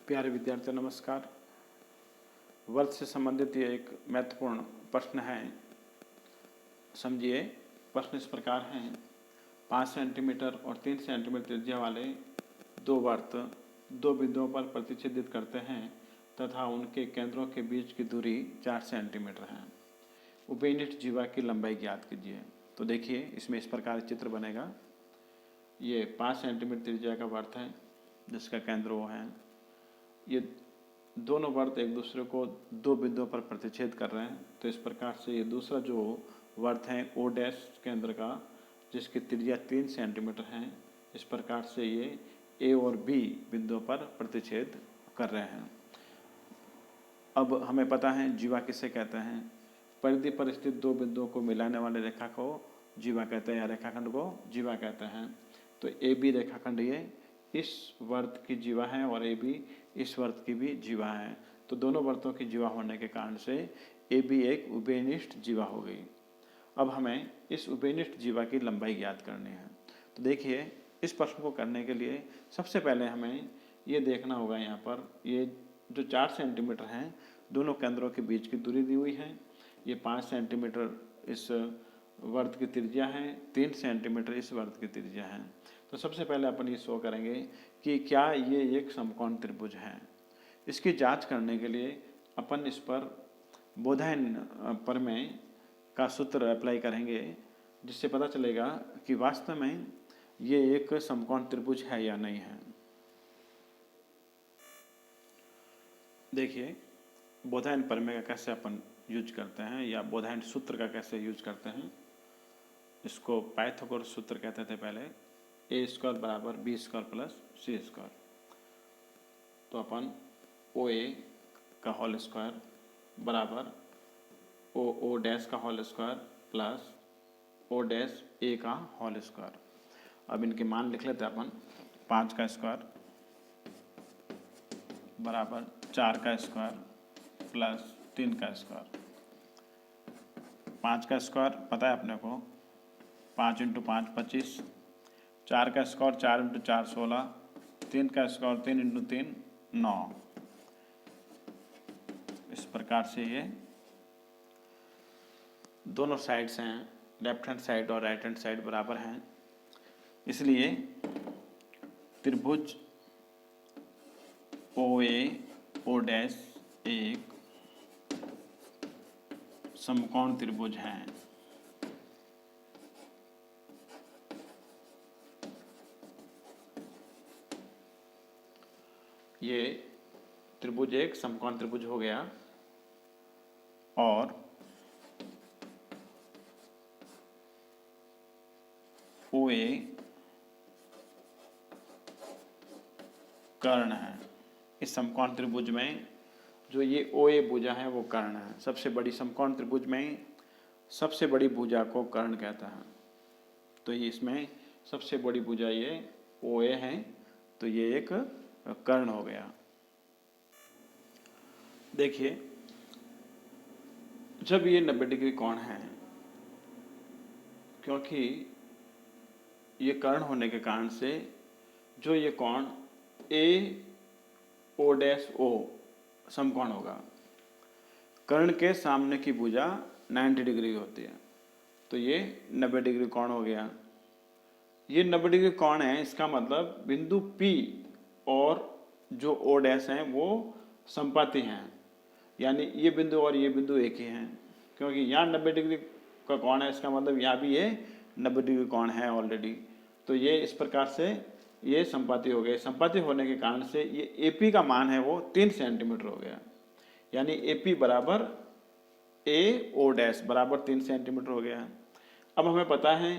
प्यारे विद्यार्थियों नमस्कार। वर्त से संबंधित ये एक महत्वपूर्ण प्रश्न है। समझिए, प्रश्न इस प्रकार हैं। 5 सेंटीमीटर और 3 सेंटीमीटर त्रिज्या वाले दो वर्त दो बिंदुओं पर प्रतिच्छेदित करते हैं तथा उनके केंद्रों के बीच की दूरी 4 सेंटीमीटर है। उभयनिष्ठ जीवा की लंबाई ज्ञात कीजिए। तो देखिए, इसमें इस प्रकार चित्र बनेगा। ये 5 सेंटीमीटर त्रिज्या का वर्त है जिसका केंद्र वो है। ये दोनों वर्त एक दूसरे को दो बिंदुओं पर प्रतिच्छेद कर रहे हैं। तो इस प्रकार से ये दूसरा जो वर्त है ओ डैश केंद्र का, जिसकी त्रिज्या 3 सेंटीमीटर है, इस प्रकार से ये ए और बी बिंदुओं पर प्रतिच्छेद कर रहे हैं। अब हमें पता है जीवा किसे कहते हैं। परिधि पर स्थित दो बिंदुओं को मिलाने वाले रेखा को जीवा कहते हैं या रेखाखंड को जीवा कहते हैं। तो ए बी रेखाखंड ये इस वर्त की जीवा है और ए बी इस वर्त की भी जीवा है। तो दोनों वर्तों की जीवा होने के कारण से ए बी एक उभयनिष्ठ जीवा हो गई। अब हमें इस उभयनिष्ठ जीवा की लंबाई ज्ञात करनी है। तो देखिए, इस प्रश्न को करने के लिए सबसे पहले हमें ये देखना होगा, यहाँ पर ये जो 4 सेंटीमीटर हैं दोनों केंद्रों के बीच की दूरी दी हुई है। ये 5 सेंटीमीटर इस वर्त की त्रिज्या है, 3 सेंटीमीटर इस वर्त की त्रिज्या है। तो सबसे पहले अपन ये शो करेंगे कि क्या ये एक समकोण त्रिभुज है। इसकी जांच करने के लिए अपन इस पर बोधायन प्रमेय का सूत्र अप्लाई करेंगे, जिससे पता चलेगा कि वास्तव में ये एक समकोण त्रिभुज है या नहीं है। देखिए, बोधायन प्रमेय का कैसे अपन यूज करते हैं या बोधायन सूत्र का कैसे यूज करते हैं। इसको पाइथागोरस सूत्र कहते थे पहले। ए स्क्वायर बराबर B square plus C square. तो अपन ओ ए का होल स्क्वायर बराबर ओ डैश का whole square plus O dash A का होल स्क्वायर। अब इनके मान लिख लेते हैं अपन। 5 का स्क्वायर बराबर 4 का स्क्वायर प्लस 3 का स्क्वायर। 5 का स्क्वायर पता है अपने को, 5 × 5 25। 4 का स्क्वायर 4 × 4 16। 3 का स्क्वायर 3 × 3 9। इस प्रकार से ये दोनं साइड्स हैं, लेफ्ट हैंड साइड और राइट हैंड साइड बराबर हैं। इसलिए त्रिभुज ओ ए ओ डैश एक समकोण त्रिभुज है। ये त्रिभुज एक समकोण त्रिभुज हो गया। और ओ ए कर्ण है। इस समकोण त्रिभुज में जो ये ओ ए भुजा है वो कर्ण है। सबसे बड़ी समकोण त्रिभुज में सबसे बड़ी भुजा को कर्ण कहता है। तो ये इसमें सबसे बड़ी भुजा ये ओ ए है, तो ये एक कर्ण हो गया। देखिए, जब ये 90 डिग्री कोण है, क्योंकि ये कर्ण होने के कारण से जो ये कोण ए ओ डैश ओ समकोण होगा। कर्ण के सामने की भुजा 90 डिग्री होती है, तो ये 90 डिग्री कोण हो गया। ये 90 डिग्री कोण है, इसका मतलब बिंदु P और जो ओ डैश हैं वो संपाती हैं, यानी ये बिंदु और ये बिंदु एक ही हैं। क्योंकि यहाँ 90 डिग्री का कोण है, इसका मतलब यहाँ भी ये 90 डिग्री कोण है ऑलरेडी। तो ये इस प्रकार से ये संपाती हो गए। संपाती होने के कारण से ये AP का मान है वो 3 सेंटीमीटर हो गया, यानी AP बराबर ए ओ डैश बराबर 3 सेंटीमीटर हो गया। अब हमें पता है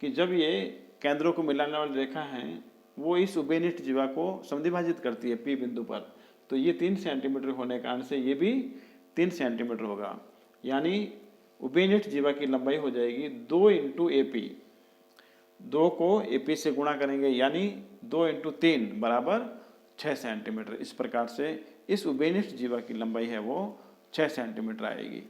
कि जब ये केंद्रों को मिलाने वाली रेखा है वो इस उभयनिष्ठ जीवा को समद्विभाजित करती है P बिंदु पर। तो ये 3 सेंटीमीटर होने के कारण से ये भी 3 सेंटीमीटर होगा, यानी उभयनिष्ठ जीवा की लंबाई हो जाएगी 2 × AP। 2 को AP से गुणा करेंगे, यानी 2 × 3 बराबर 6 सेंटीमीटर। इस प्रकार से इस उभयनिष्ठ जीवा की लंबाई है वो 6 सेंटीमीटर आएगी।